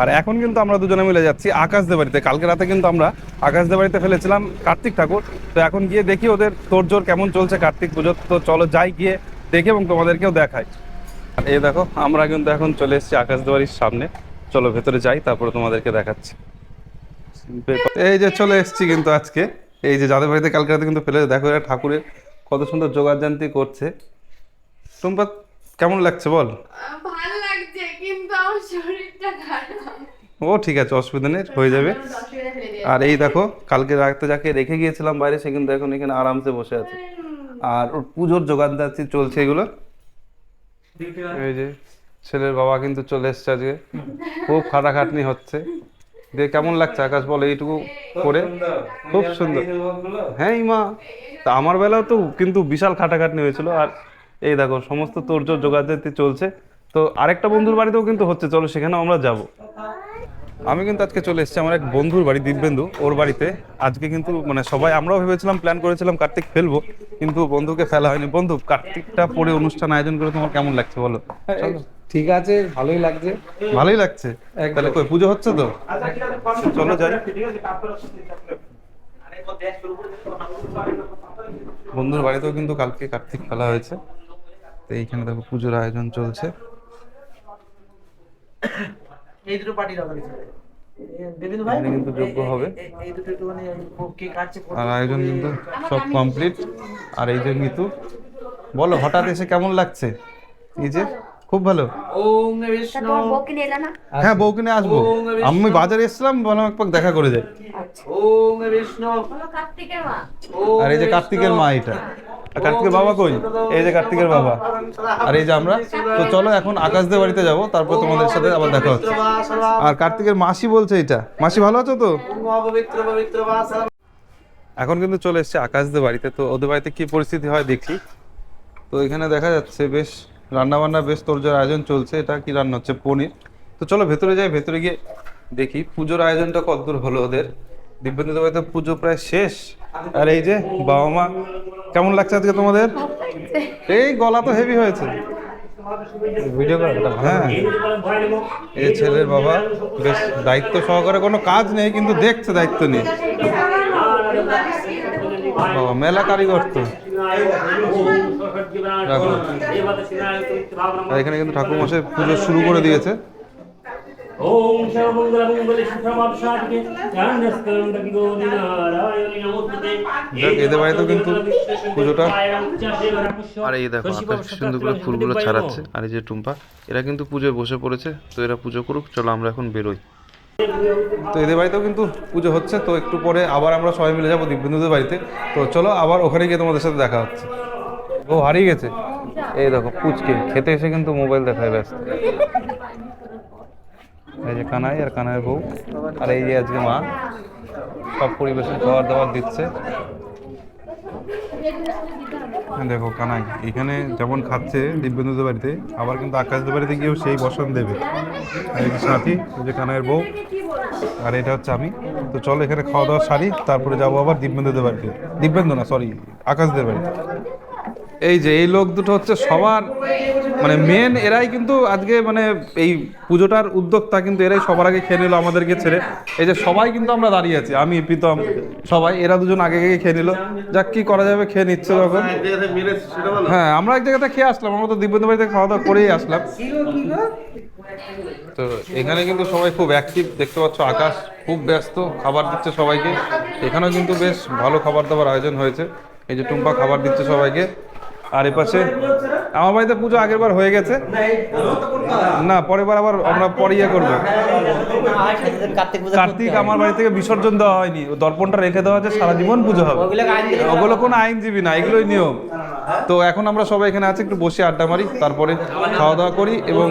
আর এখন কিন্তু আমরা দুজনে মিলে যাচ্ছি আকাশদের বাড়িতে। কালকে রাতে কিন্তু আমরা আকাশদের বাড়িতে ফেলেছিলাম কার্তিক ঠাকুর। তো এখন গিয়ে দেখি ওদের তোড়জোড় কেমন চলছে কার্তিক পুজোর। তো চলো যাই গিয়ে দেখি এবং তোমাদেরকেও দেখাই। আর এই দেখো আমরা কিন্তু এখন চলে এসেছি আকাশদের বাড়ির সামনে। চলো ভেতরে যাই, তারপরে তোমাদেরকে দেখাচ্ছি। এই যে চলে এসেছি কিন্তু আজকে, এই যে যাদের বাড়িতে কালকে রাতে কিন্তু ফেলে, দেখো এরা ঠাকুরের কত সুন্দর যোগাযান্তি করছে। টুম্পা কেমন লাগছে বল? ভালো লাগছে কিন্তু আমার শরীরটা খারাপ। ও ঠিক আছে, অসুবিধা নেই, হয়ে যাবে। আর এই দেখো কালকে রাতে যাকে রেখে গিয়েছিলাম বাইরে, সে কিন্তু এখন এখানে আরামসে বসে আছে। আর ওর পুজোর যোগাযান্তি চলছে এগুলো। এই যে ছেলের বাবা কিন্তু চলে এসছে আজকে, খুব খাটাখাটনি হচ্ছে। দিয়ে কেমন লাগছে আকাশ বল এইটুকু করে? খুব সুন্দর। হ্যাঁ ইমা, তা আমার বেলাও তো কিন্তু বিশাল খাটাখাটনি হয়েছিল। আর এই দেখো সমস্ত তোড়জোড় যোগাযান্তি চলছে। তো আরেকটা বন্ধুর বাড়িতেও কিন্তু হচ্ছে, চলো সেখানেও আমরা যাব। আমি কিন্তু আজকে চলে এসেছি আমার এক বন্ধুর বাড়ি, দিব্যেন্দু, ওর বাড়িতে। আজকে কিন্তু মানে সবাই আমরাও ভেবেছিলাম, প্ল্যান করেছিলাম কার্তিক ফেলবো, কিন্তু বন্ধুকে ফেলা হয়নি। বন্ধু, কার্তিকটা পরে অনুষ্ঠান আয়োজন করে তোমার কেমন লাগছে বলো? চলো। ঠিক আছে, ভালোই লাগছে। ভালোই লাগছে। তাহলে কই পুজো হচ্ছে তো, চলো যাই। বন্ধুর বাড়িতেও কিন্তু কালকে কার্তিক ফেলা হয়েছে। তো এইখানে দেখো পুজোর আয়োজন চলছে। এই দুটো পার্টি রাখা হয়েছে। দেবেন্দু ভাই এখানে কিন্তু যজ্ঞ হবে। এই দুটো একটুখানি কে কাটছে আর আয়োজন কিন্তু সব কমপ্লিট। আর এই যে মিতু, বলো হঠাৎ এসে কেমন লাগছে? এই যে খুব ভালো। ওম বিষ্ণু। তোমার বউকে নিয়ে এলে না? হ্যাঁ বউকে নিয়ে আসবো, আমি বাজারে এসেছিলাম, বললাম একবার দেখা করে যাই। ওম বিষ্ণু। বলো কার্তিকের মা। আর এই যে কার্তিকের মা, এটা। আর কার্তিকের বাবা কই? এই যে কার্তিকের বাবা। আর এই যে আমরা। তো চলো এখন আকাশদের বাড়িতে যাব, তারপর তোমাদের সাথে আবার দেখা হচ্ছে। আর কার্তিকের মাসি বলছে এটা। মাসি ভালো আছো তো? পবিত্র পবিত্র বাসা। এখন কিন্তু চলে এসেছে আকাশদের বাড়িতে। তো ওদের বাড়িতে কি পরিস্থিতি হয় দেখি। তো এখানে দেখা যাচ্ছে বেশ রান্না বান্না, বেশ তোড়জোড় আয়োজন চলছে। এটা কি রান্না হচ্ছে? পনির। তো চলো ভেতরে যাই, ভেতরে গিয়ে দেখি পুজোর আয়োজনটা কতদূর হলো ওদের। দিব্যেন্দুদের বাড়িতে পুজো প্রায় শেষ। আর এই যে বাবা মা, কেমন লাগছে আজকে তোমাদের? এই গলা তো হেভি হয়েছে। ভিডিও করা হ্যাঁ। এই ছেলের বাবা বেশ দায়িত্ব সহকারে, কোনো কাজ নেই কিন্তু দেখছে দায়িত্ব নিয়ে। বাবা মেলা কারিগর তো। দেখো। আর এখানে কিন্তু ঠাকুর মশাই পুজো শুরু করে দিয়েছে। ওম সর্বমঙ্গল মঙ্গলে সুখমদ সাধকে জ্ঞানস্করণকি গোবিনারায়ণি নমস্তে। দেখ এদের বাড়িতেও কিন্তু পুজোটা। আর এই দেখো আকাশ সুন্দরগুলো ফুলগুলো ছাড়াচ্ছে। আর এই যে টুম্পা, এরা কিন্তু পুজোয় বসে পড়েছে। তো এরা পুজো করুক, চলো আমরা এখন বেরোই। তো এদের বাড়িতেও কিন্তু পুজো হচ্ছে। তো একটু পরে আবার আমরা সবাই মিলে যাবো দিব্যেন্দুদের বাড়িতে। তো চলো আবার ওখানে গিয়ে তোমাদের সাথে দেখা হচ্ছে। ও হারিয়ে গেছে। এই দেখো পুচকে খেতে এসে কিন্তু মোবাইল দেখায় ব্যস্ত। এই যে কানাই আর কানাইয়ের বউ। আর এই যে আজকে মা সব পরিবেশন খাবার দাবার দিচ্ছে। দেখো কানাই এখানে যেমন খাচ্ছে দিব্যেন্দুদের বাড়িতে, আবার কিন্তু আকাশদের বাড়িতে গিয়েও সেই বসন দেবে। আর এই যে সাথী, এই যে কানাইয়ের বউ, আর এটা হচ্ছে আমি। তো চলো এখানে খাওয়া দাওয়া সারি, তারপরে যাবো আবার দিব্যেন্দুদের বাড়িতে। দিব্যেন্দু না, সরি, আকাশদের বাড়িতে। এই যে এই লোক দুটো হচ্ছে সবার মানে মেন, এরাই কিন্তু আজকে মানে এই পুজোটার উদ্যোক্তা, কিন্তু এরাই সবার আগে খেয়ে নিল আমাদেরকে ছেড়ে। এই যে সবাই কিন্তু আমরা দাঁড়িয়ে আছি, আমি প্রীতম সবাই, এরা দুজন আগে আগে খেয়ে নিল। যাক কি করা যাবে, খেয়ে নিচ্ছে যখন। হ্যাঁ আমরা এক জায়গাতে খেয়ে আসলাম, আমরা তো দিব্যেন্দু বাড়িতে খাওয়া দাওয়া করেই আসলাম। তো এখানে কিন্তু সবাই খুব অ্যাক্টিভ, দেখতে পাচ্ছ আকাশ খুব ব্যস্ত, খাবার দিচ্ছে সবাইকে। এখানেও কিন্তু বেশ ভালো খাবার দাবার আয়োজন হয়েছে। এই যে টুম্পা খাবার দিচ্ছে সবাইকে। আর এপাশে আমার বাড়িতে পুজো আগের বার হয়ে গেছে না, পরের বার আবার আমরা পরে ইয়ে করবো। কার্তিক আমার বাড়ি থেকে বিসর্জন দেওয়া হয়নি, ও দর্পণটা রেখে দেওয়া আছে, সারা জীবন পুজো হবে। ওগুলো কোনো আইনজীবী না, এগুলোই নিয়ম। তো এখন আমরা সবাই এখানে আছি, একটু বসে আড্ডা মারি, তারপরে খাওয়া দাওয়া করি। এবং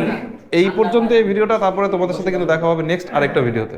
এই পর্যন্ত এই ভিডিওটা, তারপরে তোমাদের সাথে কিন্তু দেখা হবে নেক্সট আরেকটা ভিডিওতে।